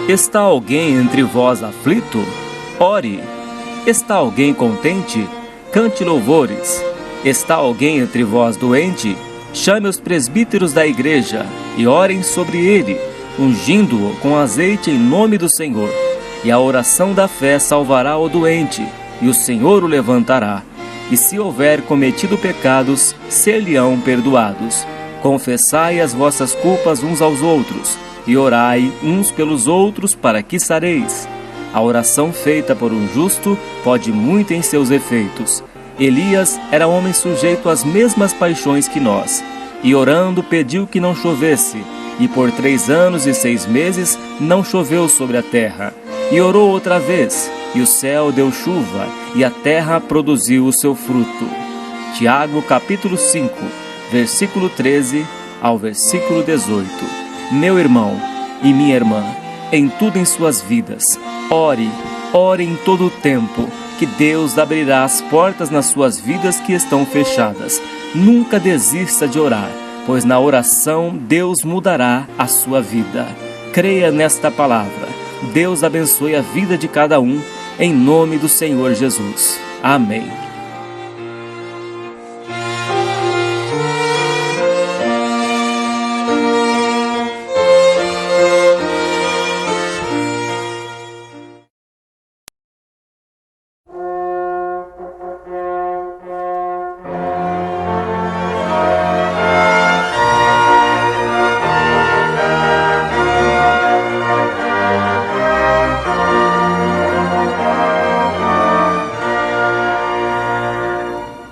Está alguém entre vós aflito? Ore. Está alguém contente? Cante louvores. Está alguém entre vós doente? Chame os presbíteros da igreja e orem sobre ele, ungindo-o com azeite em nome do Senhor. E a oração da fé salvará o doente, e o Senhor o levantará. E se houver cometido pecados, ser-lhe-ão perdoados. Confessai as vossas culpas uns aos outros, e orai uns pelos outros para que sareis. A oração feita por um justo pode muito em seus efeitos. Elias era homem sujeito às mesmas paixões que nós, e orando pediu que não chovesse, e por 3 anos e 6 meses não choveu sobre a terra. E orou outra vez, e o céu deu chuva, e a terra produziu o seu fruto. Tiago capítulo 5, versículo 13 ao versículo 18. Meu irmão e minha irmã, em tudo em suas vidas, ore em todo o tempo, que Deus abrirá as portas nas suas vidas que estão fechadas. Nunca desista de orar, pois na oração Deus mudará a sua vida. Creia nesta palavra. Deus abençoe a vida de cada um, em nome do Senhor Jesus. Amém.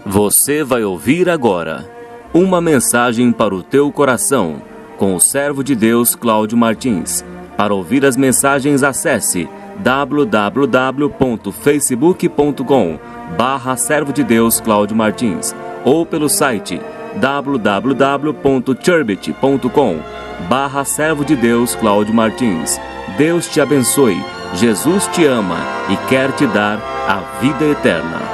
Você vai ouvir agora uma mensagem para o teu coração, com o servo de Deus Cláudio Martins. Para ouvir as mensagens, acesse www.facebook.com/servo de Deus Cláudio Martins ou pelo site www.churbit.com/servo de Deus Cláudio Martins. Deus te abençoe, Jesus te ama e quer te dar a vida eterna.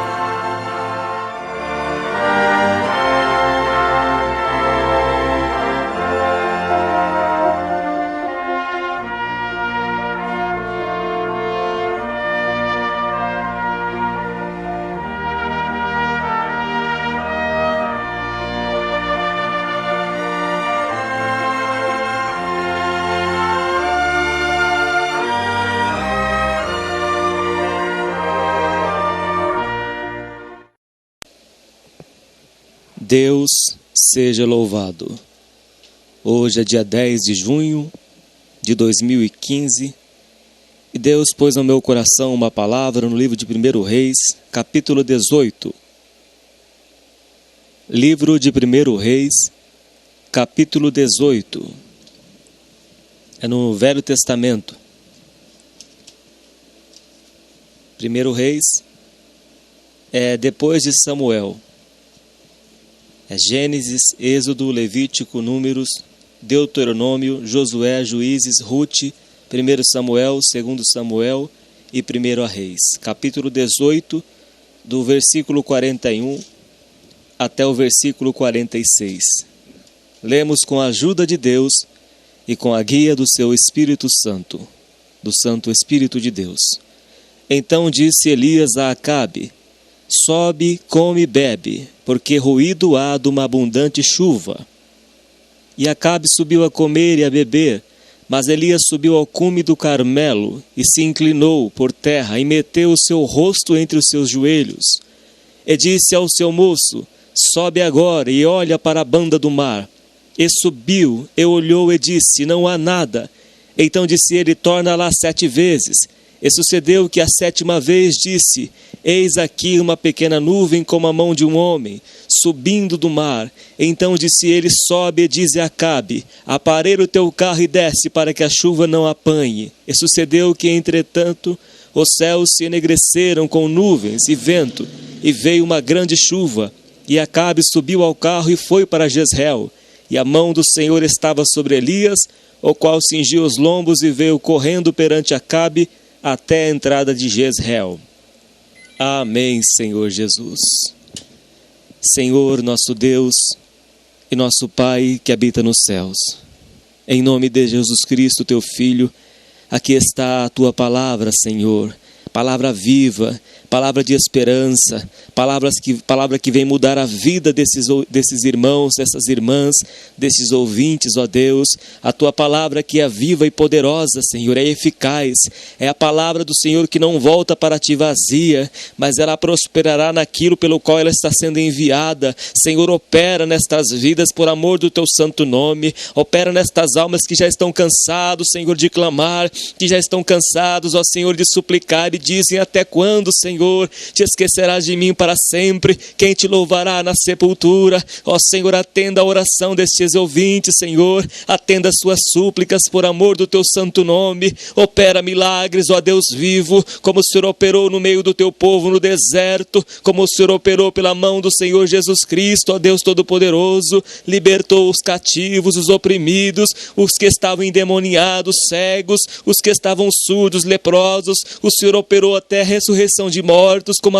Deus seja louvado. Hoje é dia 10 de junho de 2015 e Deus pôs no meu coração uma palavra no livro de 1 Reis, capítulo 18. Livro de 1 Reis, capítulo 18. É no Velho Testamento. 1 Reis é depois de Samuel. É Gênesis, Êxodo, Levítico, Números, Deuteronômio, Josué, Juízes, Rute, 1 Samuel, 2 Samuel e 1 Reis. Capítulo 18, do versículo 41 até o versículo 46. Lemos com a ajuda de Deus e com a guia do seu Espírito Santo, do Santo Espírito de Deus. Então disse Elias a Acabe: sobe, come e bebe, porque ruído há de uma abundante chuva. E Acabe subiu a comer e a beber, mas Elias subiu ao cume do Carmelo e se inclinou por terra e meteu o seu rosto entre os seus joelhos. E disse ao seu moço: sobe agora e olha para a banda do mar. E subiu, e olhou e disse: não há nada. Então disse ele: torna lá 7 vezes. E sucedeu que a 7ª vez disse: eis aqui uma pequena nuvem como a mão de um homem, subindo do mar. Então disse ele: sobe e dize a Acabe: aparelha o teu carro e desce, para que a chuva não apanhe. E sucedeu que, entretanto, os céus se enegreceram com nuvens e vento, e veio uma grande chuva. E Acabe subiu ao carro e foi para Jezreel. E a mão do Senhor estava sobre Elias, o qual cingiu os lombos e veio correndo perante Acabe até a entrada de Jezreel. Amém, Senhor Jesus. Senhor, nosso Deus e nosso Pai que habita nos céus, em nome de Jesus Cristo, teu Filho, Aqui está a tua palavra, Senhor. Palavra viva, palavra de esperança, palavra que vem mudar a vida desses irmãos, dessas irmãs, desses ouvintes, ó Deus. A tua palavra que é viva e poderosa, Senhor, é eficaz. É a palavra do Senhor que não volta para ti vazia, mas ela prosperará naquilo pelo qual ela está sendo enviada. Senhor, opera nestas vidas por amor do teu santo nome. Opera nestas almas que já estão cansados, Senhor, de clamar, que já estão cansados, ó Senhor, de suplicar e dizem: até quando, Senhor, te esquecerás de mim para sempre? Quem te louvará na sepultura? Ó Senhor, atenda a oração destes ouvintes, Senhor, atenda as suas súplicas por amor do teu santo nome. Opera milagres, ó Deus vivo, como o Senhor operou no meio do teu povo no deserto, como o Senhor operou pela mão do Senhor Jesus Cristo, ó Deus Todo-Poderoso, libertou os cativos, os oprimidos, os que estavam endemoniados, cegos, os que estavam surdos, leprosos. O Senhor operou até a ressurreição de mortos, como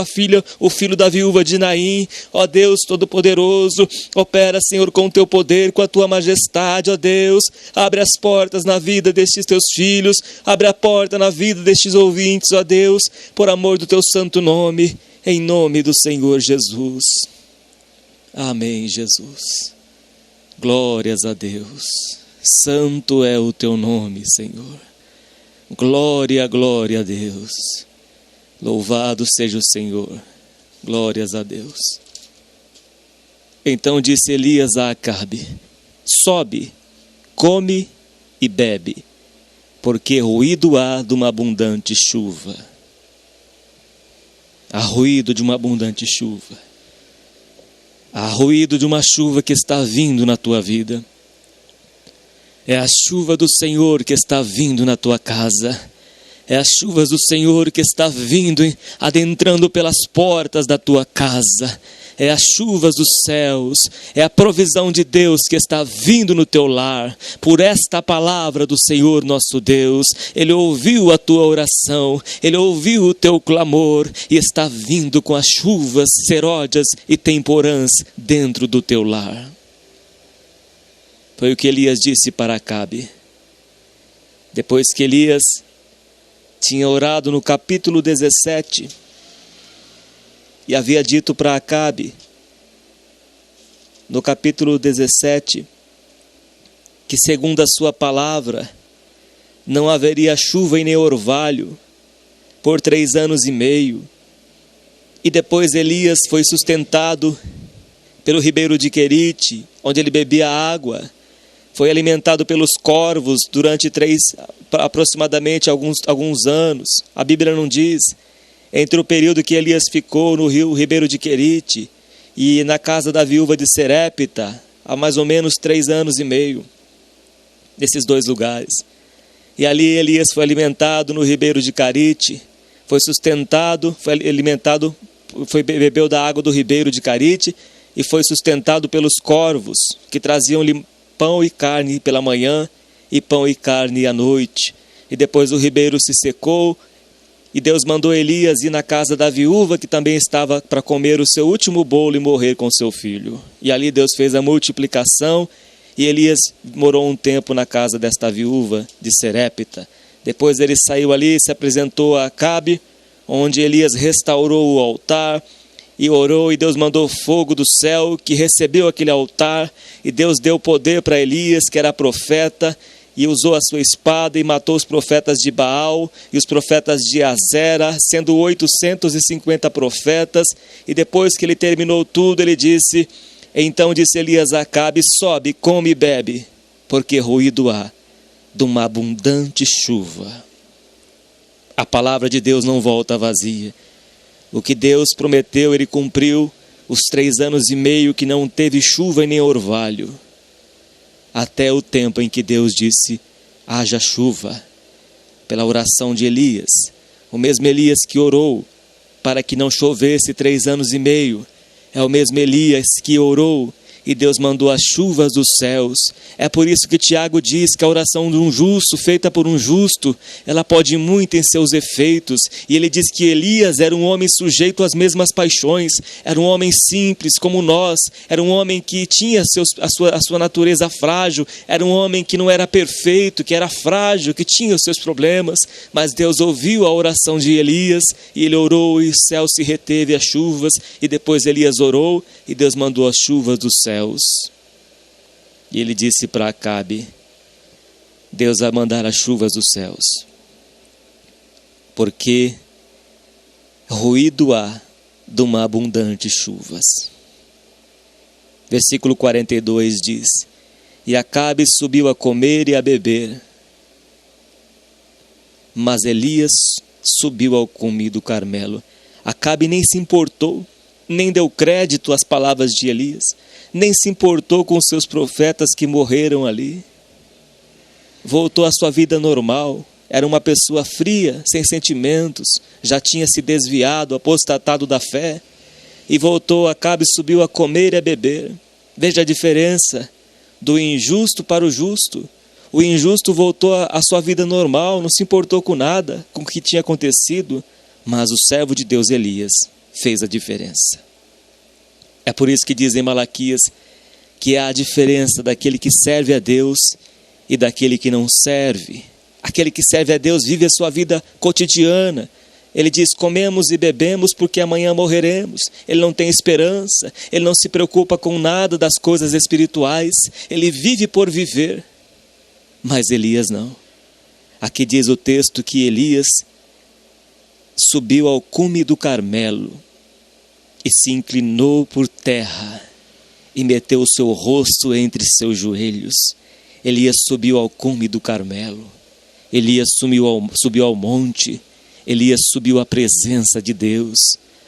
o filho da viúva de Naim. Ó Deus Todo-Poderoso, opera, Senhor, com o teu poder, com a tua majestade, ó Deus. Abre as portas na vida destes teus filhos, abre a porta na vida destes ouvintes, ó Deus, por amor do teu santo nome, em nome do Senhor Jesus. Amém, Jesus. Glórias a Deus. Santo é o teu nome, Senhor. Glória, glória a Deus. Louvado seja o Senhor. Glórias a Deus. Então disse Elias a Acabe: sobe, come e bebe, porque ruído há de uma abundante chuva. Há ruído de uma abundante chuva. Há ruído de uma chuva que está vindo na tua vida. É a chuva do Senhor que está vindo na tua casa. É as chuvas do Senhor que está vindo, adentrando pelas portas da tua casa. É as chuvas dos céus, é a provisão de Deus que está vindo no teu lar. Por esta palavra do Senhor nosso Deus, Ele ouviu a tua oração, Ele ouviu o teu clamor e está vindo com as chuvas seródias e temporãs dentro do teu lar. Foi o que Elias disse para Acabe. Depois que Elias tinha orado no capítulo 17 e havia dito para Acabe, no capítulo 17, que segundo a sua palavra não haveria chuva e nem orvalho por 3 anos e meio. E depois Elias foi sustentado pelo ribeiro de Querite, onde ele bebia água. Foi alimentado pelos corvos durante aproximadamente alguns anos. A Bíblia não diz. Entre o período que Elias ficou no ribeiro de Querite e na casa da viúva de Serepta, há mais ou menos 3 anos e meio, nesses 2 lugares. E ali Elias foi alimentado no ribeiro de Querite, foi sustentado, bebeu da água do ribeiro de Querite e foi sustentado pelos corvos, que traziam-lhe pão e carne pela manhã e pão e carne à noite. E depois o ribeiro se secou e Deus mandou Elias ir na casa da viúva, que também estava para comer o seu último bolo e morrer com seu filho. E ali Deus fez a multiplicação e Elias morou um tempo na casa desta viúva de Serepta. Depois ele saiu ali e se apresentou a Acabe, onde Elias restaurou o altar e orou, e Deus mandou fogo do céu, que recebeu aquele altar, e Deus deu poder para Elias, que era profeta, e usou a sua espada e matou os profetas de Baal e os profetas de Azera, sendo 850 profetas. E depois que ele terminou tudo, ele disse: então disse Elias a Acabe: sobe, come e bebe, porque ruído há de uma abundante chuva. A palavra de Deus não volta vazia. O que Deus prometeu, Ele cumpriu. Os 3 anos e meio que não teve chuva e nem orvalho, até o tempo em que Deus disse: haja chuva, pela oração de Elias. O mesmo Elias que orou para que não chovesse 3 anos e meio, é o mesmo Elias que orou e Deus mandou as chuvas dos céus. É por isso que Tiago diz que a oração de um justo, feita por um justo, ela pode muito em seus efeitos. E ele diz que Elias era um homem sujeito às mesmas paixões, era um homem simples como nós, era um homem que tinha a sua natureza frágil, era um homem que não era perfeito, que era frágil, que tinha os seus problemas, mas Deus ouviu a oração de Elias, e ele orou e o céu se reteve as chuvas, e depois Elias orou e Deus mandou as chuvas dos céus. E ele disse para Acabe: Deus vai mandar as chuvas dos céus, porque ruído há de uma abundante chuvas. Versículo 42 diz: e Acabe subiu a comer e a beber, mas Elias subiu ao cume do Carmelo. Acabe nem se importou, nem deu crédito às palavras de Elias, nem se importou com seus profetas que morreram ali. Voltou à sua vida normal, era uma pessoa fria, sem sentimentos, já tinha se desviado, apostatado da fé, e voltou. Acabe subiu a comer e a beber. Veja a diferença do injusto para o justo. O injusto voltou à sua vida normal, não se importou com nada, com o que tinha acontecido, mas o servo de Deus Elias fez a diferença. É por isso que diz em Malaquias que há a diferença daquele que serve a Deus e daquele que não serve. Aquele que serve a Deus vive a sua vida cotidiana. Ele diz: comemos e bebemos porque amanhã morreremos. Ele não tem esperança, ele não se preocupa com nada das coisas espirituais, ele vive por viver. Mas Elias não. Aqui diz o texto que Elias subiu ao cume do Carmelo e se inclinou por terra e meteu o seu rosto entre seus joelhos. Elias subiu ao cume do Carmelo. Elias subiu ao monte. Elias subiu à presença de Deus,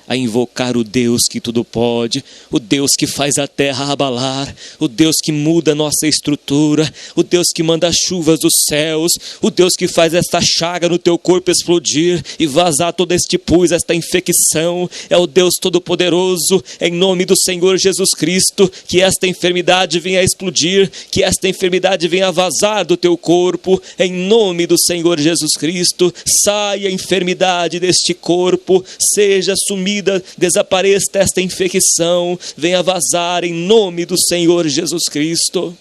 a invocar o Deus que tudo pode, o Deus que faz a terra abalar, o Deus que muda a nossa estrutura, o Deus que manda as chuvas dos céus, o Deus que faz esta chaga no teu corpo explodir e vazar todo este pus, esta infecção. É o Deus Todo-Poderoso, em nome do Senhor Jesus Cristo, que esta enfermidade venha a explodir, que esta enfermidade venha a vazar do teu corpo, em nome do Senhor Jesus Cristo. Saia a enfermidade deste corpo, seja sumida, desapareça esta infecção, venha vazar em nome do Senhor Jesus Cristo.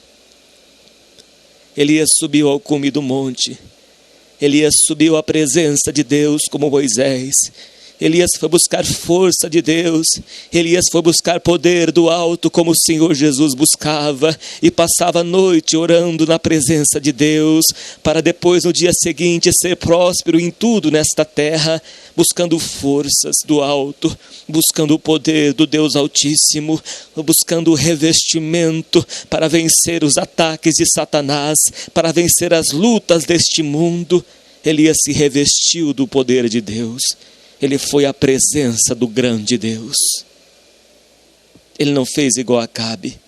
Elias subiu ao cume do monte. Elias subiu à presença de Deus como Moisés. Elias foi buscar força de Deus. Elias foi buscar poder do alto como o Senhor Jesus buscava, e passava a noite orando na presença de Deus, para depois no dia seguinte ser próspero em tudo nesta terra, buscando forças do alto, buscando o poder do Deus Altíssimo, buscando o revestimento para vencer os ataques de Satanás, para vencer as lutas deste mundo. Elias se revestiu do poder de Deus. Ele foi à presença do grande Deus. Ele não fez igual a Acabe.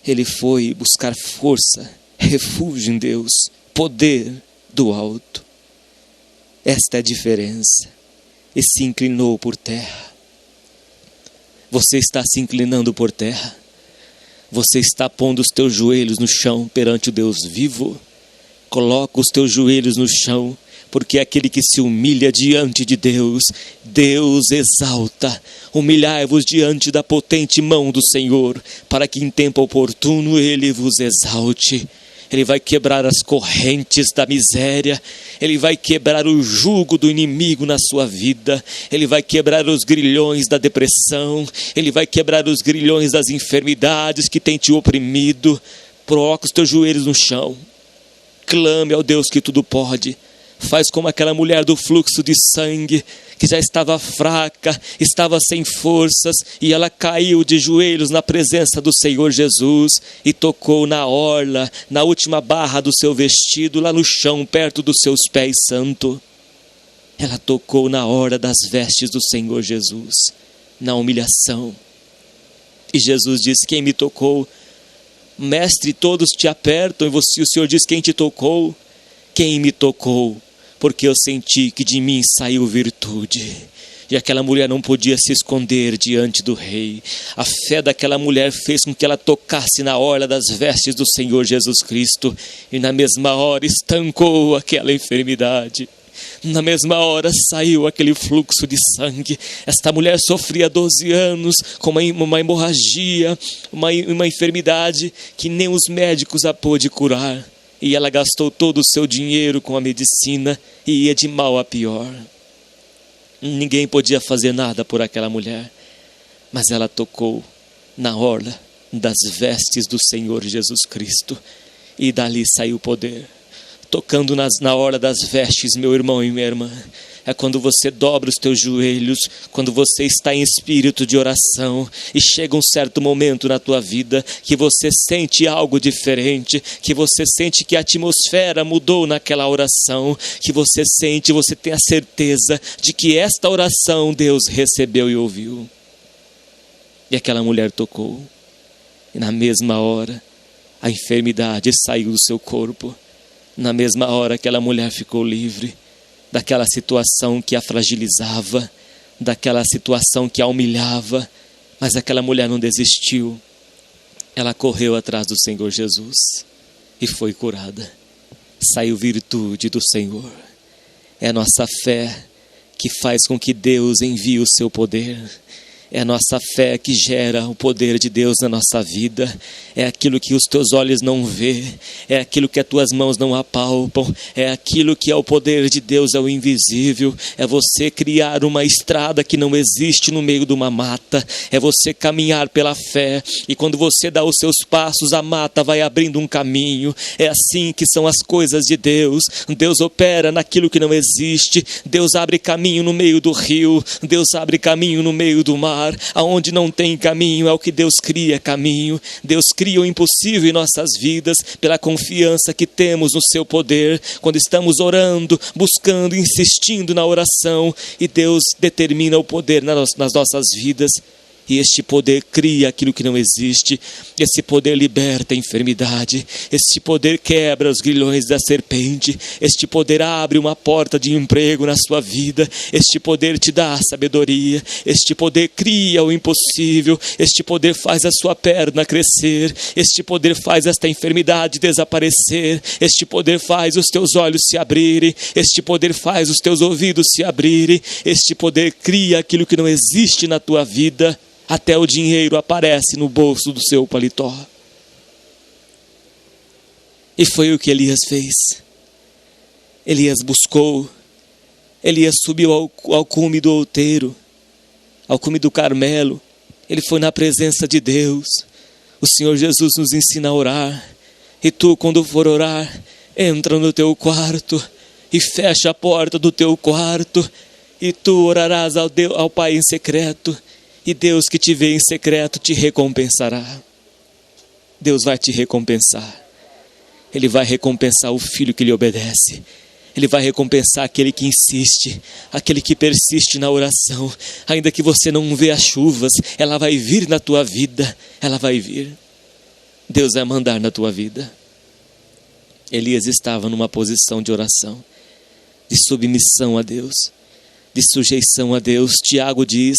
Ele foi buscar força, refúgio em Deus, poder do alto. Esta é a diferença. E se inclinou por terra. Você está se inclinando por terra? Você está pondo os teus joelhos no chão perante o Deus vivo? Coloca os teus joelhos no chão, porque aquele que se humilha diante de Deus, Deus exalta. Humilhai-vos diante da potente mão do Senhor, para que em tempo oportuno Ele vos exalte. Ele vai quebrar as correntes da miséria, Ele vai quebrar o jugo do inimigo na sua vida, Ele vai quebrar os grilhões da depressão, Ele vai quebrar os grilhões das enfermidades que tem te oprimido. Coloca os teus joelhos no chão, clame ao Deus que tudo pode. Faz como aquela mulher do fluxo de sangue, que já estava fraca, estava sem forças, e ela caiu de joelhos na presença do Senhor Jesus, e tocou na orla, na última barra do seu vestido, lá no chão, perto dos seus pés santos. Ela tocou na orla das vestes do Senhor Jesus, na humilhação. E Jesus disse: quem me tocou? Mestre, todos te apertam, e o Senhor diz: quem te tocou? Quem me tocou? Porque eu senti que de mim saiu virtude. E aquela mulher não podia se esconder diante do rei. A fé daquela mulher fez com que ela tocasse na orla das vestes do Senhor Jesus Cristo. E na mesma hora estancou aquela enfermidade. Na mesma hora saiu aquele fluxo de sangue. Esta mulher sofria 12 anos com uma hemorragia, uma enfermidade que nem os médicos a pôde curar. E ela gastou todo o seu dinheiro com a medicina e ia de mal a pior. Ninguém podia fazer nada por aquela mulher, mas ela tocou na orla das vestes do Senhor Jesus Cristo, e dali saiu o poder. Tocando na orla das vestes, meu irmão e minha irmã, é quando você dobra os teus joelhos, quando você está em espírito de oração, e chega um certo momento na tua vida que você sente algo diferente, que você sente que a atmosfera mudou naquela oração, que você tem a certeza de que esta oração Deus recebeu e ouviu. E aquela mulher tocou, e na mesma hora a enfermidade saiu do seu corpo. Na mesma hora aquela mulher ficou livre daquela situação que a fragilizava, daquela situação que a humilhava. Mas aquela mulher não desistiu. Ela correu atrás do Senhor Jesus e foi curada. Saiu virtude do Senhor. É a nossa fé que faz com que Deus envie o seu poder. É a nossa fé que gera o poder de Deus na nossa vida. É aquilo que os teus olhos não vê. É aquilo que as tuas mãos não apalpam. É aquilo que é o poder de Deus, é o invisível. É você criar uma estrada que não existe no meio de uma mata. É você caminhar pela fé. E quando você dá os seus passos, a mata vai abrindo um caminho. É assim que são as coisas de Deus. Deus opera naquilo que não existe. Deus abre caminho no meio do rio. Deus abre caminho no meio do mar. Aonde não tem caminho é o que Deus cria caminho. Deus cria o impossível em nossas vidas pela confiança que temos no seu poder, quando estamos orando, buscando, insistindo na oração, e Deus determina o poder nas nossas vidas. E este poder cria aquilo que não existe. Esse poder liberta a enfermidade. Este poder quebra os grilhões da serpente. Este poder abre uma porta de emprego na sua vida. Este poder te dá sabedoria. Este poder cria o impossível. Este poder faz a sua perna crescer. Este poder faz esta enfermidade desaparecer. Este poder faz os teus olhos se abrirem. Este poder faz os teus ouvidos se abrirem. Este poder cria aquilo que não existe na tua vida. Até o dinheiro aparece no bolso do seu paletó. E foi o que Elias fez. Elias buscou. Elias subiu ao cume do outeiro, ao cume do Carmelo. Ele foi na presença de Deus. O Senhor Jesus nos ensina a orar. E tu, quando for orar, entra no teu quarto e fecha a porta do teu quarto. E tu orarás ao Pai em secreto. E Deus que te vê em secreto te recompensará. Deus vai te recompensar. Ele vai recompensar o filho que lhe obedece. Ele vai recompensar aquele que insiste, aquele que persiste na oração. Ainda que você não vê as chuvas, ela vai vir na tua vida. Ela vai vir. Deus vai mandar na tua vida. Elias estava numa posição de oração, de submissão a Deus, de sujeição a Deus. Tiago diz: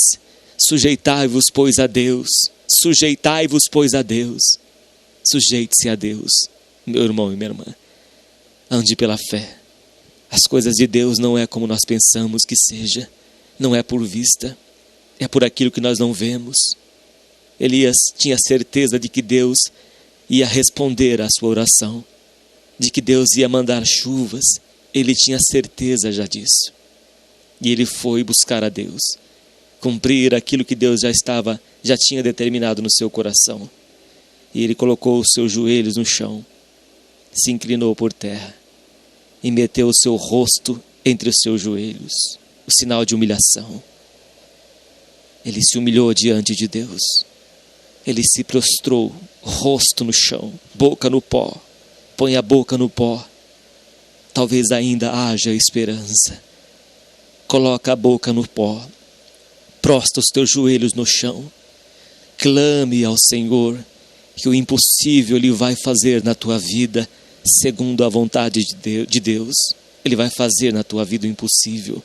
sujeitai-vos, pois, a Deus. Sujeitai-vos, pois, a Deus. Sujeite-se a Deus, meu irmão e minha irmã. Ande pela fé. As coisas de Deus não é como nós pensamos que seja. Não é por vista. É por aquilo que nós não vemos. Elias tinha certeza de que Deus ia responder à sua oração. De que Deus ia mandar chuvas. Ele tinha certeza já disso. E ele foi buscar a Deus. Cumprir aquilo que Deus já tinha determinado no seu coração. E ele colocou os seus joelhos no chão, se inclinou por terra e meteu o seu rosto entre os seus joelhos, o sinal de humilhação. Ele se humilhou diante de Deus. Ele se prostrou, rosto no chão, boca no pó. Põe a boca no pó. Talvez ainda haja esperança. Coloca a boca no pó. Prostra os teus joelhos no chão. Clame ao Senhor que o impossível Ele vai fazer na tua vida segundo a vontade de Deus. Ele vai fazer na tua vida o impossível.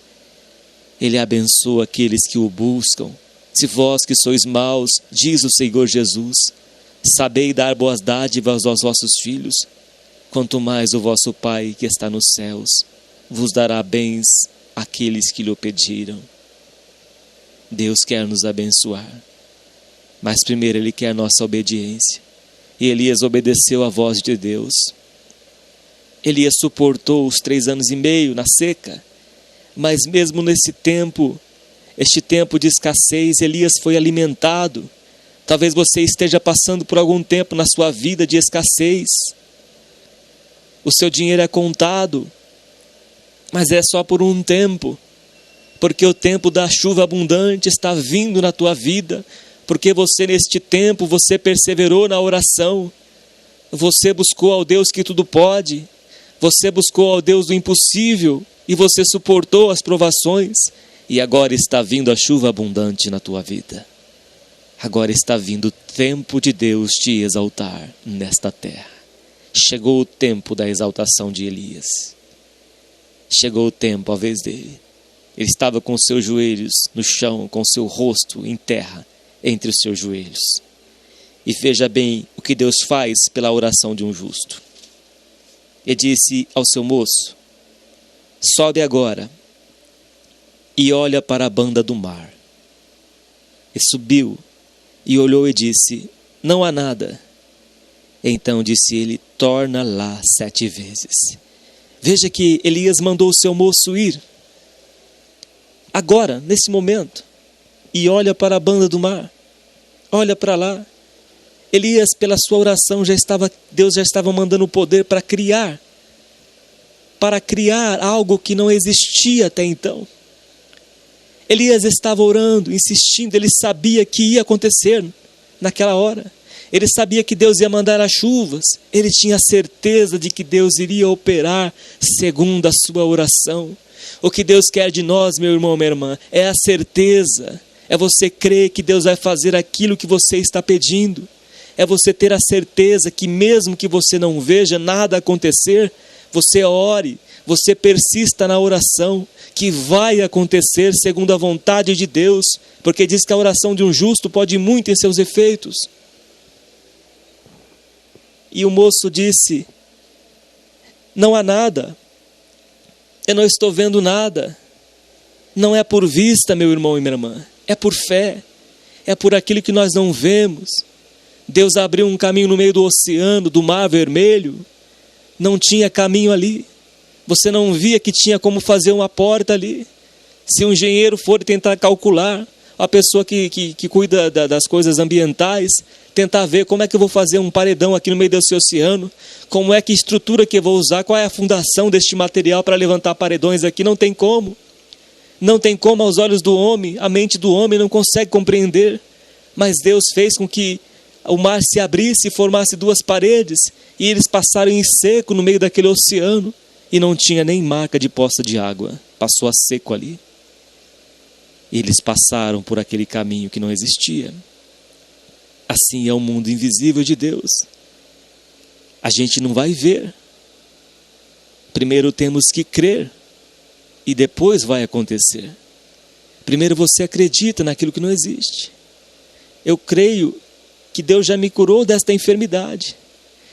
Ele abençoa aqueles que o buscam. Se vós que sois maus, diz o Senhor Jesus, sabei dar boas dádivas aos vossos filhos, quanto mais o vosso Pai que está nos céus vos dará bens àqueles que lhe pediram. Deus quer nos abençoar, mas primeiro Ele quer nossa obediência. E Elias obedeceu à voz de Deus. Elias suportou os 3 anos e meio na seca, mas mesmo nesse tempo, este tempo de escassez, Elias foi alimentado. Talvez você esteja passando por algum tempo na sua vida de escassez. O seu dinheiro é contado, mas é só por um tempo, porque o tempo da chuva abundante está vindo na tua vida, porque você neste tempo, você perseverou na oração, você buscou ao Deus que tudo pode, você buscou ao Deus do impossível, e você suportou as provações, e agora está vindo a chuva abundante na tua vida. Agora está vindo o tempo de Deus te exaltar nesta terra. Chegou o tempo da exaltação de Elias. Chegou o tempo, a vez dele. Ele estava com os seus joelhos no chão, com o seu rosto em terra, entre os seus joelhos. E veja bem o que Deus faz pela oração de um justo. Ele disse ao seu moço: sobe agora e olha para a banda do mar. Ele subiu e olhou e disse: não há nada. Então disse ele: torna lá 7 vezes. Veja que Elias mandou o seu moço ir agora, nesse momento, e olha para a banda do mar, olha para lá. Elias, pela sua oração, Deus já estava mandando o poder para criar algo que não existia até então. Elias estava orando, insistindo, ele sabia que ia acontecer naquela hora. Ele sabia que Deus ia mandar as chuvas, ele tinha certeza de que Deus iria operar segundo a sua oração. O que Deus quer de nós, meu irmão, minha irmã, é a certeza, é você crer que Deus vai fazer aquilo que você está pedindo, é você ter a certeza que mesmo que você não veja nada acontecer, você ore, você persista na oração, que vai acontecer segundo a vontade de Deus, porque diz que a oração de um justo pode ir muito em seus efeitos. E o moço disse: não há nada, eu não estou vendo nada. Não é por vista, meu irmão e minha irmã, é por fé, é por aquilo que nós não vemos. Deus abriu um caminho no meio do oceano, do Mar Vermelho, não tinha caminho ali, você não via que tinha como fazer uma porta ali. Se um engenheiro for tentar calcular, a pessoa que cuida das coisas ambientais, tentar ver como é que eu vou fazer um paredão aqui no meio desse oceano, como é que estrutura que eu vou usar, qual é a fundação deste material para levantar paredões aqui, não tem como. Não tem como aos olhos do homem, a mente do homem não consegue compreender, mas Deus fez com que o mar se abrisse e formasse 2 paredes, e eles passaram em seco no meio daquele oceano, e não tinha nem marca de poça de água, passou a seco ali. E eles passaram por aquele caminho que não existia. Assim é o mundo invisível de Deus. A gente não vai ver. Primeiro temos que crer, e depois vai acontecer. Primeiro você acredita naquilo que não existe. Eu creio que Deus já me curou desta enfermidade.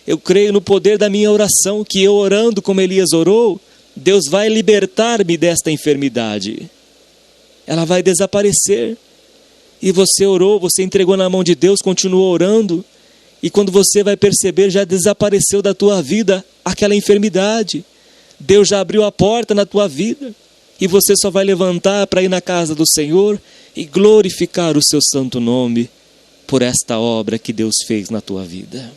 Eu creio no poder da minha oração, que eu orando como Elias orou, Deus vai libertar-me desta enfermidade. Ela vai desaparecer. E você orou, você entregou na mão de Deus, continuou orando, e quando você vai perceber, já desapareceu da tua vida aquela enfermidade. Deus já abriu a porta na tua vida, e você só vai levantar para ir na casa do Senhor e glorificar o seu santo nome por esta obra que Deus fez na tua vida.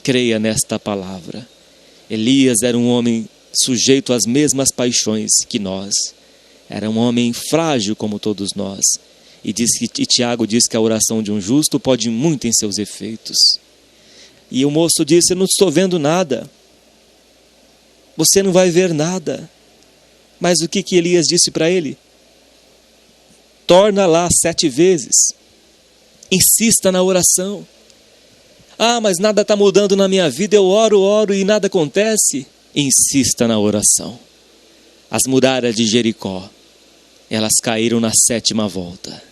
Creia nesta palavra. Elias era um homem sujeito às mesmas paixões que nós. Era um homem frágil como todos nós. E Tiago diz que a oração de um justo pode ir muito em seus efeitos. E o moço disse: eu não estou vendo nada. Você não vai ver nada. Mas o que Elias disse para ele? Torna lá 7 vezes. Insista na oração. Ah, mas nada está mudando na minha vida, eu oro e nada acontece. Insista na oração. As muralhas de Jericó, Elas caíram na 7ª volta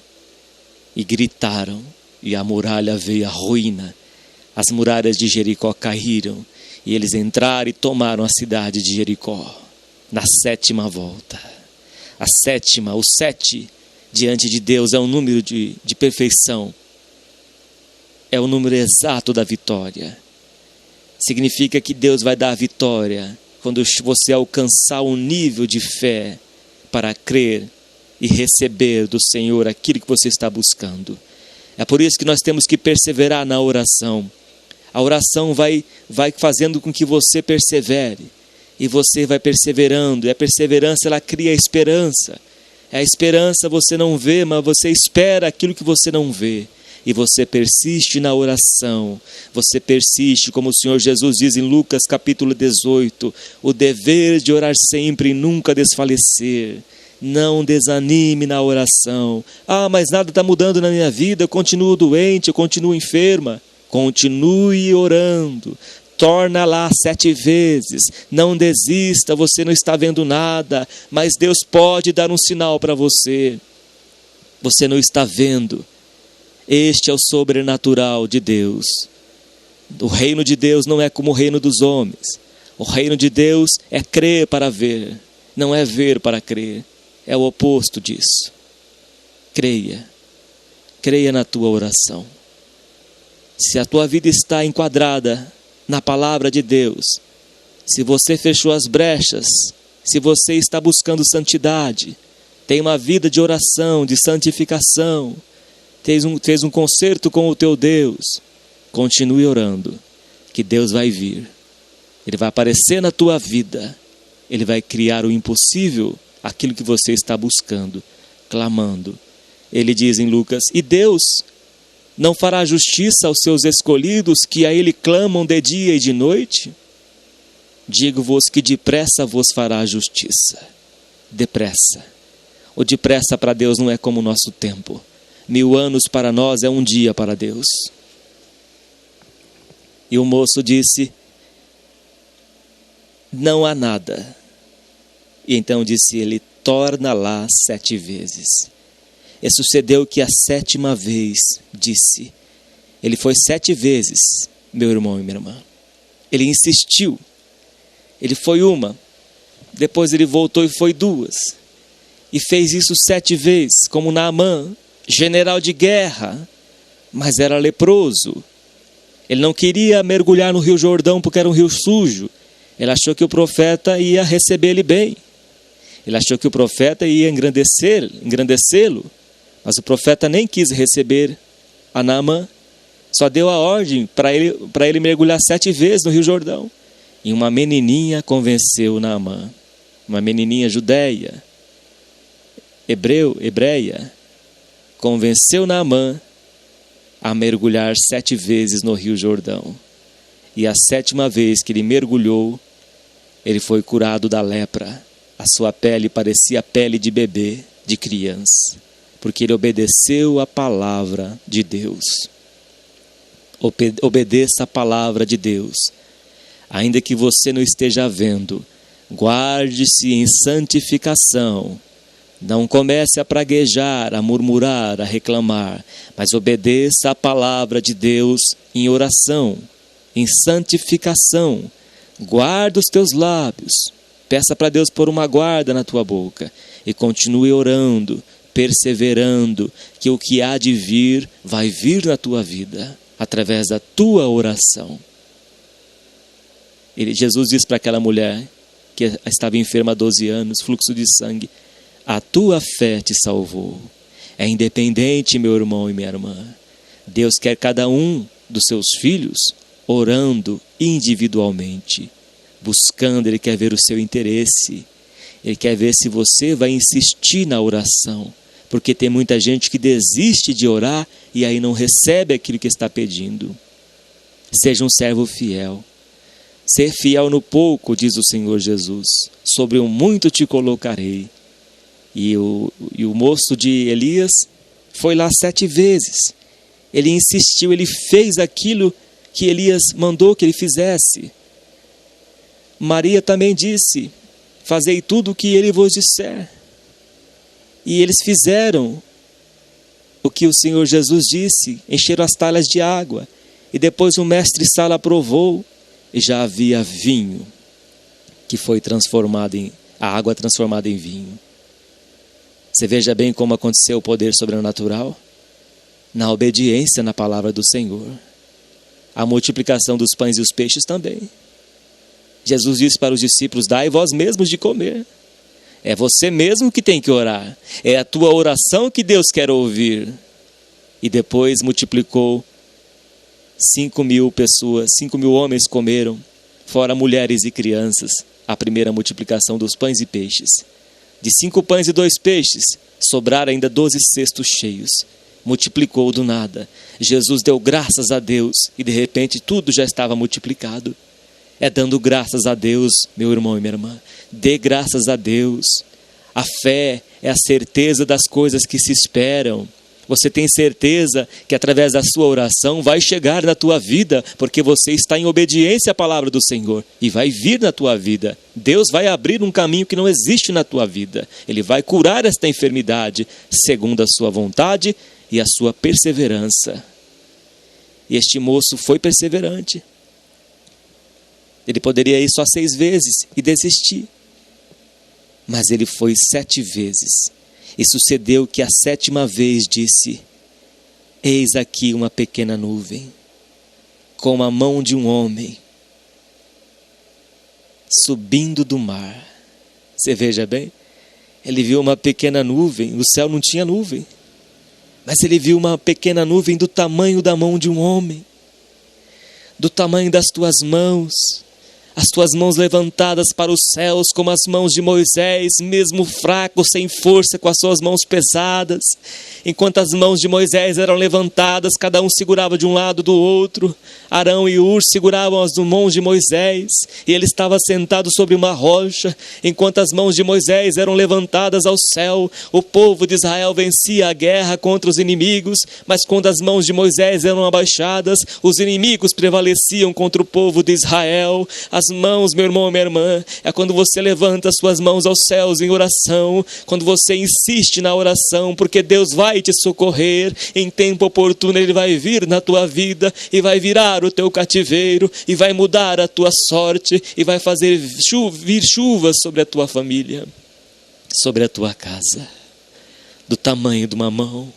e gritaram, e a muralha veio à ruína. As muralhas de Jericó caíram e eles entraram e tomaram a cidade de Jericó na 7ª volta. A 7ª, o 7 diante de Deus é um número de perfeição, é o número exato da vitória. Significa que Deus vai dar a vitória quando você alcançar um nível de fé para crer e receber do Senhor aquilo que você está buscando. É por isso que nós temos que perseverar na oração. A oração vai fazendo com que você persevere. E você vai perseverando. E a perseverança, ela cria a esperança. A esperança você não vê, mas você espera aquilo que você não vê. E você persiste na oração. Você persiste, como o Senhor Jesus diz em Lucas capítulo 18. O dever de orar sempre e nunca desfalecer. Não desanime na oração. Mas nada está mudando na minha vida. Eu continuo doente, eu continuo enferma. Continue orando. Torna lá 7 vezes. Não desista, você não está vendo nada. Mas Deus pode dar um sinal para você. Você não está vendo. Este é o sobrenatural de Deus. O reino de Deus não é como o reino dos homens. O reino de Deus é crer para ver. Não é ver para crer. É o oposto disso. Creia. Creia na tua oração. Se a tua vida está enquadrada na palavra de Deus, se você fechou as brechas, se você está buscando santidade, tem uma vida de oração, de santificação, fez um concerto com o teu Deus, continue orando, que Deus vai vir. Ele vai aparecer na tua vida. Ele vai criar o impossível, aquilo que você está buscando, clamando. Ele diz em Lucas, e Deus não fará justiça aos seus escolhidos que a Ele clamam de dia e de noite? Digo-vos que depressa vos fará justiça. Depressa. O depressa para Deus não é como o nosso tempo. 1000 anos para nós é um dia para Deus. E o moço disse, não há nada. E então disse ele, torna lá 7 vezes. E sucedeu que a 7ª vez disse. Ele foi 7 vezes, meu irmão e minha irmã. Ele insistiu. Ele foi uma. Depois ele voltou e foi 2. E fez isso 7 vezes, como Naamã, general de guerra, mas era leproso. Ele não queria mergulhar no Rio Jordão porque era um rio sujo. Ele achou que o profeta ia receber ele bem. Ele achou que o profeta ia engrandecê-lo. Mas o profeta nem quis receber a Naamã. Só deu a ordem para ele mergulhar 7 vezes no Rio Jordão. E uma menininha convenceu Naamã. Uma menininha judeia, hebreia, convenceu Naamã a mergulhar 7 vezes no Rio Jordão. E a 7ª vez que ele mergulhou, ele foi curado da lepra. A sua pele parecia a pele de bebê, de criança, porque ele obedeceu a palavra de Deus. Obedeça a palavra de Deus. Ainda que você não esteja vendo, guarde-se em santificação. Não comece a praguejar, a murmurar, a reclamar, mas obedeça a palavra de Deus em oração, em santificação. Guarda os teus lábios. Peça para Deus pôr uma guarda na tua boca. E continue orando, perseverando, que o que há de vir, vai vir na tua vida, através da tua oração. Jesus disse para aquela mulher, que estava enferma há 12 anos, fluxo de sangue, a tua fé te salvou. É independente, meu irmão e minha irmã. Deus quer cada um dos seus filhos orando individualmente, buscando. Ele quer ver o seu interesse. Ele quer ver se você vai insistir na oração, porque tem muita gente que desiste de orar e aí não recebe aquilo que está pedindo. Seja um servo fiel. Ser fiel no pouco, diz o Senhor Jesus, sobre o muito te colocarei. E o moço de Elias foi lá 7 vezes. Ele insistiu, ele fez aquilo que Elias mandou que ele fizesse. Maria também disse, fazei tudo o que ele vos disser. E eles fizeram o que o Senhor Jesus disse, encheram as talhas de água. E depois o mestre Sala provou e já havia vinho, que foi a água transformada em vinho. Você veja bem como aconteceu o poder sobrenatural? Na obediência na palavra do Senhor. A multiplicação dos pães e os peixes também. Jesus disse para os discípulos: dai vós mesmos de comer. É você mesmo que tem que orar. É a tua oração que Deus quer ouvir. E depois multiplicou 5.000 pessoas, 5.000 homens comeram, fora mulheres e crianças, a primeira multiplicação dos pães e peixes. De 5 pães e 2 peixes, sobraram ainda 12 cestos cheios. Multiplicou do nada. Jesus deu graças a Deus e de repente tudo já estava multiplicado. É dando graças a Deus, meu irmão e minha irmã. Dê graças a Deus. A fé é a certeza das coisas que se esperam. Você tem certeza que através da sua oração vai chegar na tua vida, porque você está em obediência à palavra do Senhor e vai vir na tua vida. Deus vai abrir um caminho que não existe na tua vida. Ele vai curar esta enfermidade segundo a sua vontade e a sua perseverança. E este moço foi perseverante. Ele poderia ir só 6 vezes e desistir. Mas ele foi 7 vezes. E sucedeu que a 7ª vez disse: eis aqui uma pequena nuvem, com a mão de um homem, subindo do mar. Você veja bem, ele viu uma pequena nuvem, o céu não tinha nuvem, mas ele viu uma pequena nuvem do tamanho da mão de um homem, do tamanho das tuas mãos. As tuas mãos levantadas para os céus como as mãos de Moisés, mesmo fraco, sem força, com as suas mãos pesadas. Enquanto as mãos de Moisés eram levantadas, cada um segurava de um lado do outro. Arão e Hur seguravam as mãos de Moisés, e ele estava sentado sobre uma rocha. Enquanto as mãos de Moisés eram levantadas ao céu, o povo de Israel vencia a guerra contra os inimigos, mas quando as mãos de Moisés eram abaixadas, os inimigos prevaleciam contra o povo de Israel. As mãos, meu irmão e minha irmã, é quando você levanta as suas mãos aos céus em oração, quando você insiste na oração, porque Deus vai te socorrer, em tempo oportuno Ele vai vir na tua vida, e vai virar o teu cativeiro, e vai mudar a tua sorte, e vai fazer vir chuvas sobre a tua família, sobre a tua casa, do tamanho de uma mão,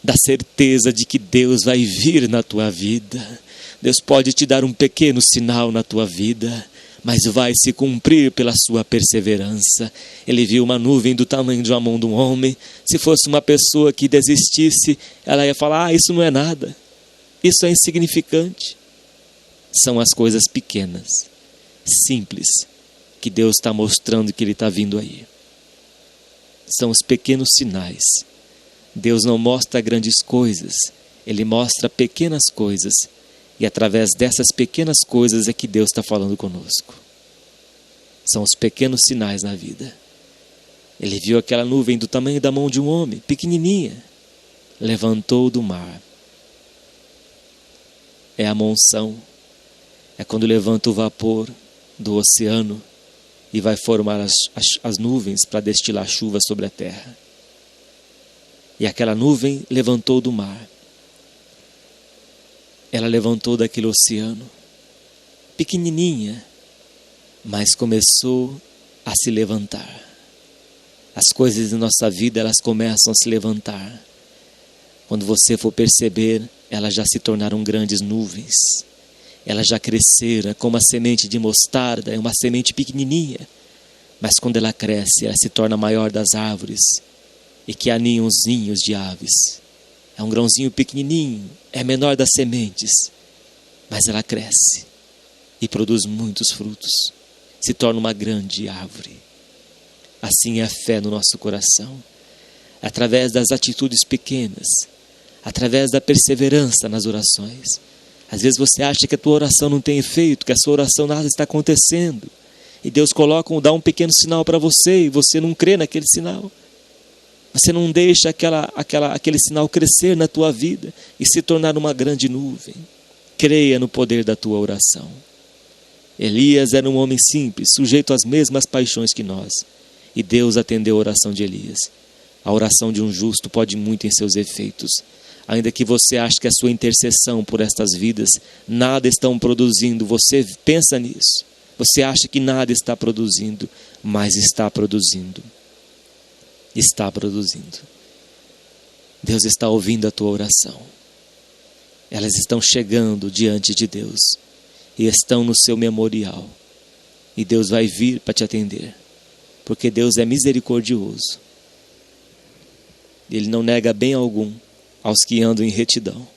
da certeza de que Deus vai vir na tua vida. Deus pode te dar um pequeno sinal na tua vida, mas vai se cumprir pela sua perseverança. Ele viu uma nuvem do tamanho de uma mão de um homem. Se fosse uma pessoa que desistisse, ela ia falar: isso não é nada, isso é insignificante. São as coisas pequenas, simples, que Deus está mostrando que Ele está vindo aí. São os pequenos sinais. Deus não mostra grandes coisas, Ele mostra pequenas coisas. E através dessas pequenas coisas é que Deus está falando conosco. São os pequenos sinais na vida. Ele viu aquela nuvem do tamanho da mão de um homem, pequenininha. Levantou do mar. É a monção. É quando levanta o vapor do oceano e vai formar as nuvens para destilar chuva sobre a terra. E aquela nuvem levantou do mar. Ela levantou daquele oceano, pequenininha, mas começou a se levantar. As coisas da nossa vida, elas começam a se levantar. Quando você for perceber, elas já se tornaram grandes nuvens. Elas já cresceram, como a semente de mostarda, é uma semente pequenininha. Mas quando ela cresce, ela se torna maior das árvores, e que aninham os ninhos de aves. É um grãozinho pequenininho, é menor das sementes, mas ela cresce e produz muitos frutos, se torna uma grande árvore. Assim é a fé no nosso coração, através das atitudes pequenas, através da perseverança nas orações. Às vezes você acha que a tua oração não tem efeito, que a sua oração nada está acontecendo, e Deus dá um pequeno sinal para você, e você não crê naquele sinal. Você não deixa aquele sinal crescer na tua vida e se tornar uma grande nuvem. Creia no poder da tua oração. Elias era um homem simples, sujeito às mesmas paixões que nós. E Deus atendeu a oração de Elias. A oração de um justo pode muito em seus efeitos. Ainda que você ache que a sua intercessão por estas vidas nada estão produzindo, você pensa nisso. Você acha que nada está produzindo, mas está produzindo. Está produzindo. Deus está ouvindo a tua oração. Elas estão chegando diante de Deus e estão no seu memorial. E Deus vai vir para te atender, porque Deus é misericordioso. Ele não nega bem algum aos que andam em retidão.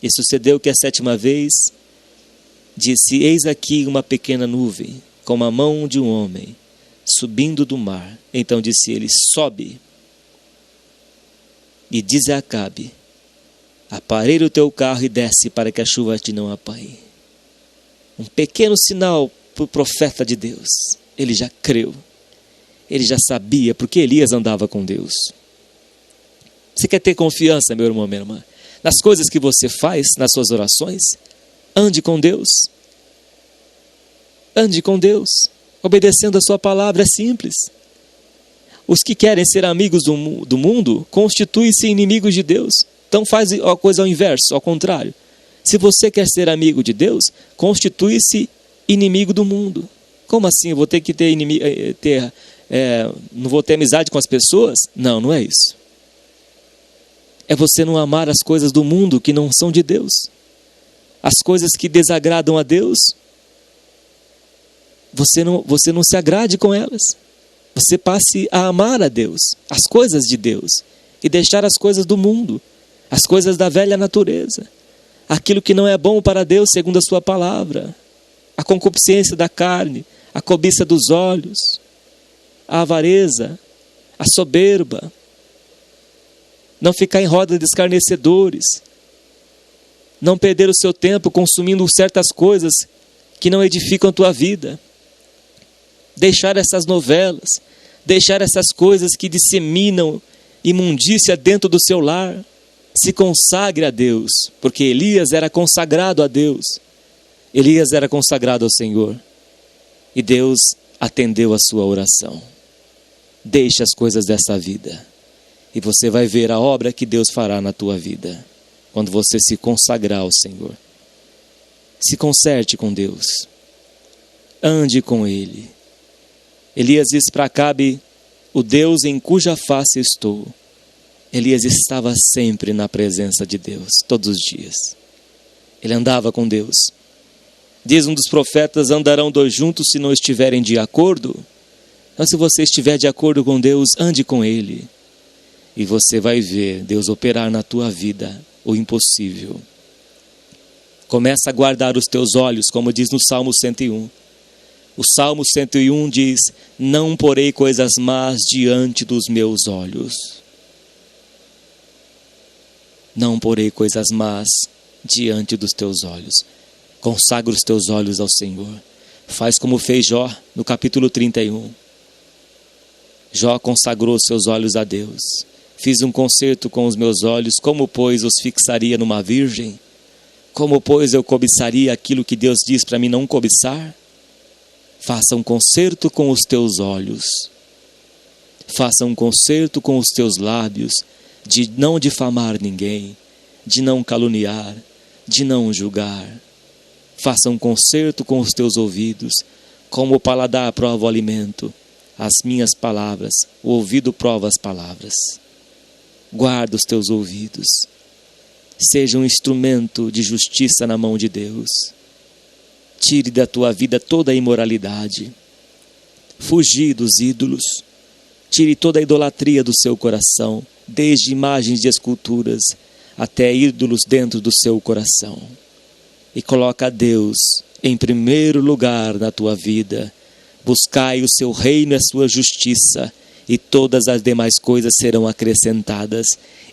E sucedeu que a 7ª vez disse: eis aqui uma pequena nuvem, como a mão de um homem, subindo do mar. Então disse ele: sobe, e diz a Acabe: aparelha o teu carro e desce, para que a chuva te não apanhe. Um pequeno sinal para o profeta de Deus. Ele já creu. Ele já sabia, porque Elias andava com Deus. Você quer ter confiança, meu irmão, minha irmã, nas coisas que você faz, nas suas orações? Ande com Deus. Ande com Deus, obedecendo a sua palavra. É simples. Os que querem ser amigos do mundo constituem-se inimigos de Deus. Então faz a coisa ao inverso, ao contrário. Se você quer ser amigo de Deus, constitui-se inimigo do mundo. Como assim? Eu vou ter que não vou ter amizade com as pessoas? Não, não é isso. É você não amar as coisas do mundo que não são de Deus. As coisas que desagradam a Deus, você não se agrade com elas. Você passe a amar a Deus, as coisas de Deus, e deixar as coisas do mundo, as coisas da velha natureza, aquilo que não é bom para Deus segundo a sua palavra, a concupiscência da carne, a cobiça dos olhos, a avareza, a soberba, não ficar em roda de escarnecedores, não perder o seu tempo consumindo certas coisas que não edificam a tua vida, deixar essas novelas, deixar essas coisas que disseminam imundícia dentro do seu lar. Se consagre a Deus, porque Elias era consagrado a Deus. Elias era consagrado ao Senhor. E Deus atendeu a sua oração. Deixe as coisas dessa vida, e você vai ver a obra que Deus fará na tua vida, quando você se consagrar ao Senhor. Se conserte com Deus. Ande com Ele. Elias disse para Acabe: o Deus em cuja face estou. Elias estava sempre na presença de Deus, todos os dias. Ele andava com Deus. Diz um dos profetas: andarão dois juntos se não estiverem de acordo. Então, se você estiver de acordo com Deus, ande com Ele. E você vai ver Deus operar na tua vida o impossível. Começa a guardar os teus olhos, como diz no Salmo 101. O Salmo 101 diz: não porei coisas más diante dos meus olhos. Não porei coisas más diante dos teus olhos. Consagra os teus olhos ao Senhor. Faz como fez Jó no capítulo 31. Jó consagrou seus olhos a Deus. Fiz um concerto com os meus olhos, como pois os fixaria numa virgem? Como pois eu cobiçaria aquilo que Deus diz para mim não cobiçar? Faça um concerto com os teus olhos. Faça um concerto com os teus lábios, de não difamar ninguém, de não caluniar, de não julgar. Faça um concerto com os teus ouvidos, como o paladar prova o alimento, as minhas palavras, o ouvido prova as palavras. Guarda os teus ouvidos, seja um instrumento de justiça na mão de Deus. Tire da tua vida toda a imoralidade, fugir dos ídolos, tire toda a idolatria do seu coração, desde imagens de esculturas até ídolos dentro do seu coração, e coloca a Deus em primeiro lugar na tua vida. Buscai o seu reino e a sua justiça, e todas as demais coisas serão acrescentadas.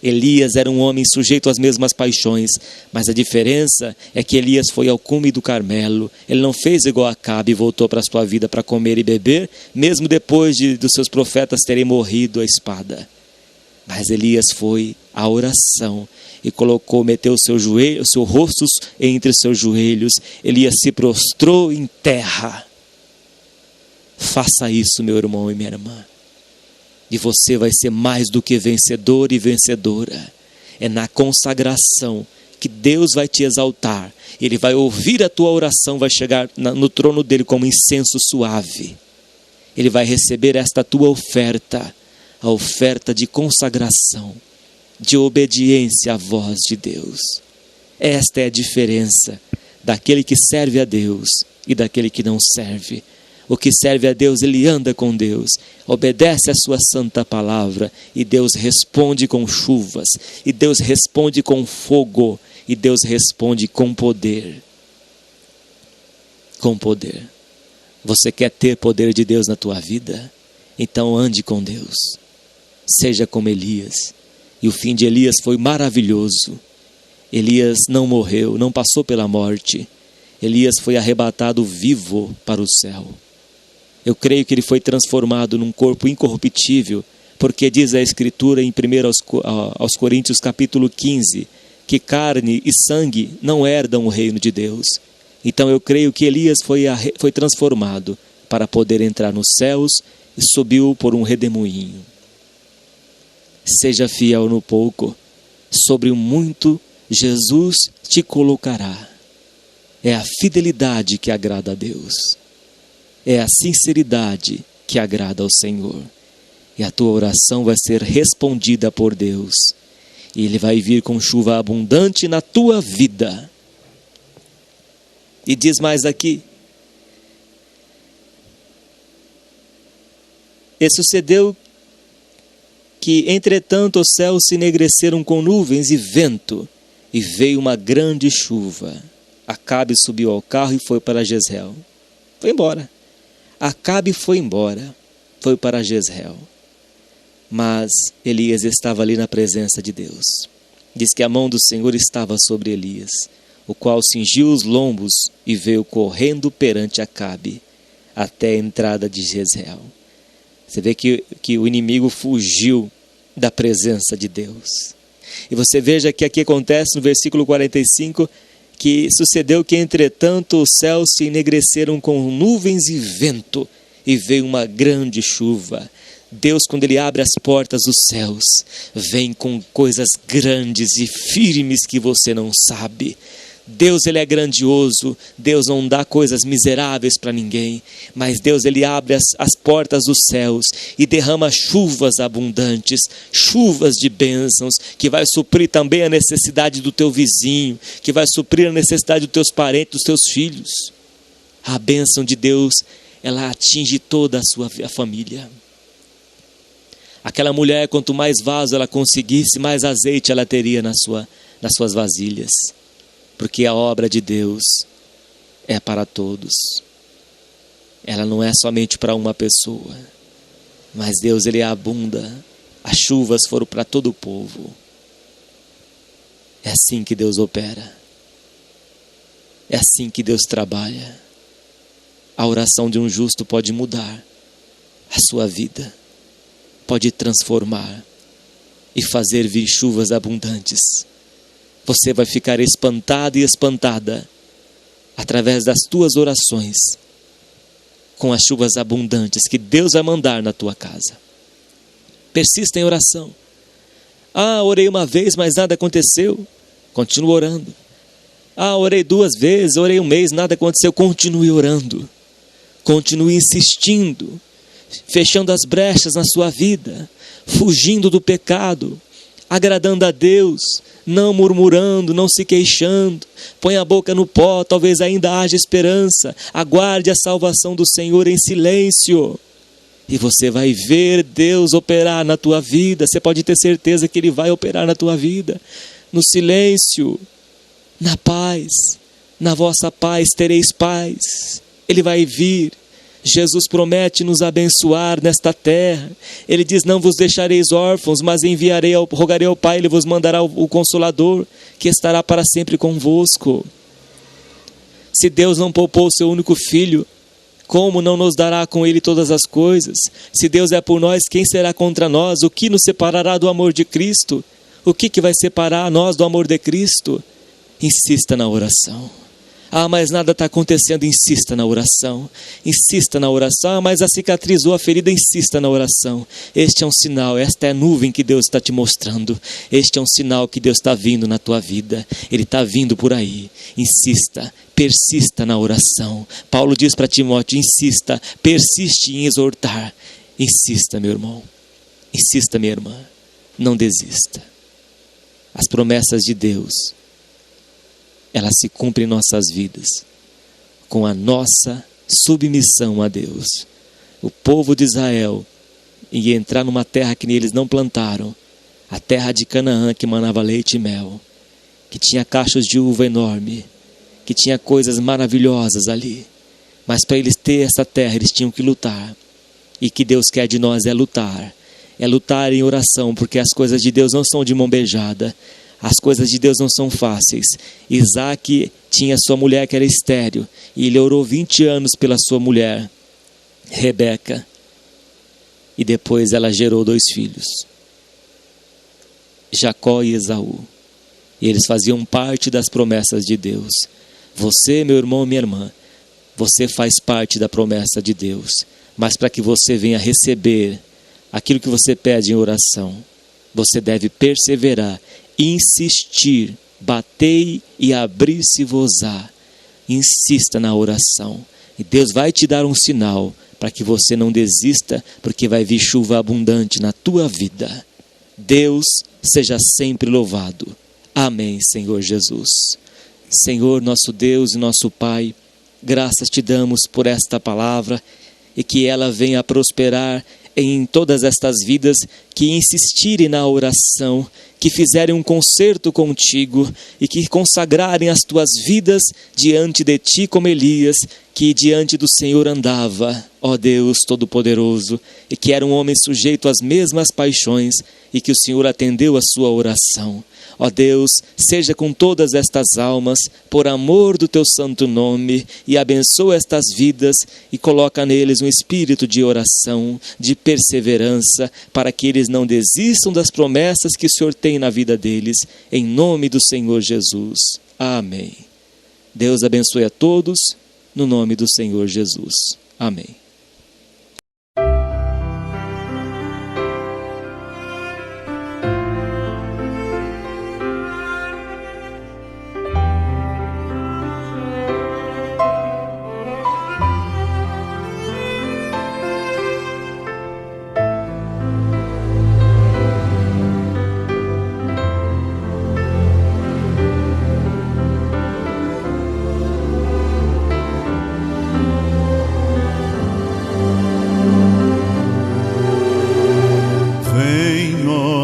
Elias era um homem sujeito às mesmas paixões, mas a diferença é que Elias foi ao cume do Carmelo. Ele não fez igual a Acabe e voltou para a sua vida para comer e beber, mesmo depois dos seus profetas terem morrido à espada. Mas Elias foi à oração e meteu o seu rosto entre os seus joelhos. Elias se prostrou em terra, Faça isso, meu irmão e minha irmã. E você vai ser mais do que vencedor e vencedora. É na consagração que Deus vai te exaltar. Ele vai ouvir a tua oração, vai chegar no trono dele como incenso suave. Ele vai receber esta tua oferta, a oferta de consagração, de obediência à voz de Deus. Esta é a diferença daquele que serve a Deus e daquele que não serve. O que serve a Deus, ele anda com Deus, obedece a sua santa palavra, e Deus responde com chuvas, e Deus responde com fogo, e Deus responde com poder. Com poder. Você quer ter poder de Deus na tua vida? Então ande com Deus. Seja como Elias. E o fim de Elias foi maravilhoso. Elias não morreu, não passou pela morte. Elias foi arrebatado vivo para o céu. Eu creio que ele foi transformado num corpo incorruptível, porque diz a Escritura em 1 aos Coríntios capítulo 15, que carne e sangue não herdam o reino de Deus. Então eu creio que Elias foi transformado para poder entrar nos céus e subiu por um redemoinho. Seja fiel no pouco, sobre o muito Jesus te colocará. É a fidelidade que agrada a Deus. É a sinceridade que agrada ao Senhor. E a tua oração vai ser respondida por Deus. E Ele vai vir com chuva abundante na tua vida. E diz mais aqui. E sucedeu que, entretanto, os céus se enegreceram com nuvens e vento, e veio uma grande chuva. Acabe subiu ao carro e foi para Jezreel. Foi embora. Acabe foi embora, foi para Jezreel. Mas Elias estava ali na presença de Deus. Diz que a mão do Senhor estava sobre Elias, o qual cingiu os lombos e veio correndo perante Acabe, até a entrada de Jezreel. Você vê que o inimigo fugiu da presença de Deus. E você veja que aqui acontece no versículo 45, que sucedeu que, entretanto, os céus se enegreceram com nuvens e vento, e veio uma grande chuva. Deus, quando Ele abre as portas dos céus, vem com coisas grandes e firmes que você não sabe. Deus, Ele é grandioso. Deus não dá coisas miseráveis para ninguém, mas Deus, Ele abre as portas dos céus e derrama chuvas abundantes, chuvas de bênçãos, que vai suprir também a necessidade do teu vizinho, que vai suprir a necessidade dos teus parentes, dos teus filhos. A bênção de Deus, ela atinge toda a sua família. Aquela mulher, quanto mais vaso ela conseguisse, mais azeite ela teria nas suas vasilhas. Porque a obra de Deus é para todos. Ela não é somente para uma pessoa. Mas Deus, Ele abunda. As chuvas foram para todo o povo. É assim que Deus opera. É assim que Deus trabalha. A oração de um justo pode mudar a sua vida. Pode transformar e fazer vir chuvas abundantes. Você vai ficar espantado e espantada através das tuas orações com as chuvas abundantes que Deus vai mandar na tua casa. Persista em oração. Orei uma vez, mas nada aconteceu. Continue orando. Orei 2 vezes, orei 1 mês, nada aconteceu. Continue orando. Continue insistindo, fechando as brechas na sua vida, fugindo do pecado, agradando a Deus, não murmurando, não se queixando. Põe a boca no pó, talvez ainda haja esperança. Aguarde a salvação do Senhor em silêncio. E você vai ver Deus operar na tua vida. Você pode ter certeza que Ele vai operar na tua vida. No silêncio, na paz, na vossa paz tereis paz. Ele vai vir. Jesus promete nos abençoar nesta terra. Ele diz: não vos deixareis órfãos, mas rogarei ao Pai, Ele vos mandará o Consolador, que estará para sempre convosco. Se Deus não poupou o seu único Filho, como não nos dará com Ele todas as coisas? Se Deus é por nós, quem será contra nós? O que nos separará do amor de Cristo? O que vai separar nós do amor de Cristo? Insista na oração. mas nada está acontecendo, insista na oração. Insista na oração. Mas a cicatriz ou a ferida, insista na oração. Este é um sinal, esta é a nuvem que Deus está te mostrando. Este é um sinal que Deus está vindo na tua vida. Ele está vindo por aí. Insista, persista na oração. Paulo diz para Timóteo, insista, persiste em exortar. Insista, meu irmão. Insista, minha irmã. Não desista. As promessas de Deus, elas se cumprem em nossas vidas com a nossa submissão a Deus. O povo de Israel ia entrar numa terra que eles não plantaram, a terra de Canaã, que manava leite e mel, que tinha cachos de uva enorme, que tinha coisas maravilhosas ali. Mas para eles ter essa terra, eles tinham que lutar. E o que Deus quer de nós é lutar. É lutar em oração, porque as coisas de Deus não são de mão beijada. As coisas de Deus não são fáceis. Isaac tinha sua mulher que era estéril, e ele orou 20 anos pela sua mulher, Rebeca. E depois ela gerou 2 filhos, Jacó e Esaú. E eles faziam parte das promessas de Deus. Você, meu irmão, minha irmã, você faz parte da promessa de Deus. Mas para que você venha receber aquilo que você pede em oração, você deve perseverar, insistir, batei e abrir-se-vos-á. Insista na oração. E Deus vai te dar um sinal para que você não desista, porque vai vir chuva abundante na tua vida. Deus seja sempre louvado. Amém, Senhor Jesus. Senhor, nosso Deus e nosso Pai, graças te damos por esta palavra e que ela venha prosperar em todas estas vidas que insistirem na oração, que fizerem um concerto contigo e que consagrarem as tuas vidas diante de ti como Elias, que diante do Senhor andava, ó Deus Todo-Poderoso, e que era um homem sujeito às mesmas paixões e que o Senhor atendeu a sua oração. Ó Deus, seja com todas estas almas, por amor do teu santo nome, e abençoa estas vidas e coloca neles um espírito de oração, de perseverança, para que eles não desistam das promessas que o Senhor tem na vida deles, em nome do Senhor Jesus. Amém. Deus abençoe a todos, no nome do Senhor Jesus. Amém.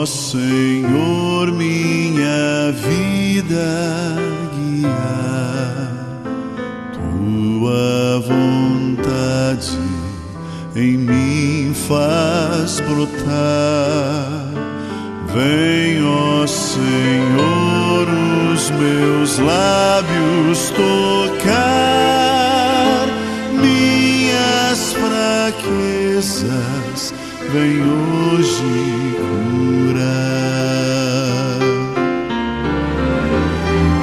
Senhor, minha vida guiar, tua vontade em mim faz brotar. Vem, ó Senhor, os meus lábios tocar, minhas fraquezas vem hoje curar.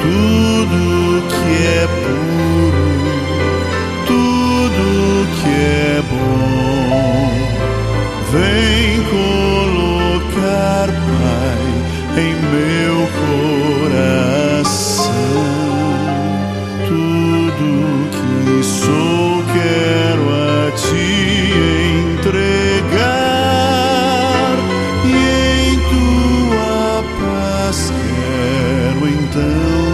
Tudo que é puro, tudo que é bom, vem colocar, Pai, em meu coração. Tudo que sou quero a ti entregar, e em tua paz quero então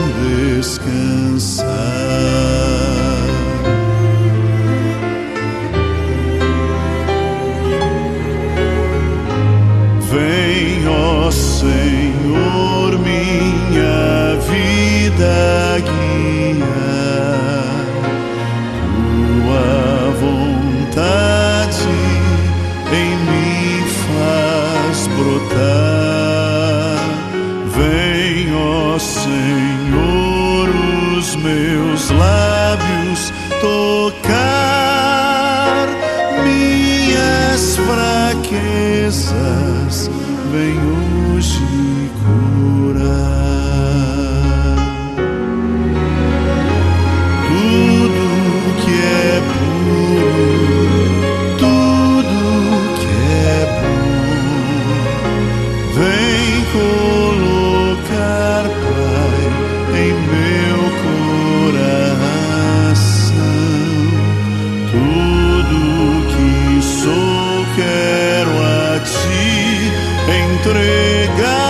descansar. Vem, ó Senhor, minha vida guiar, tua vontade em mim faz brotar. Vem, ó Senhor, os meus lábios tocar, minhas fraquezas vem hoje curar. colocar, Pai, em meu coração. Tudo que sou quero a Ti entregar.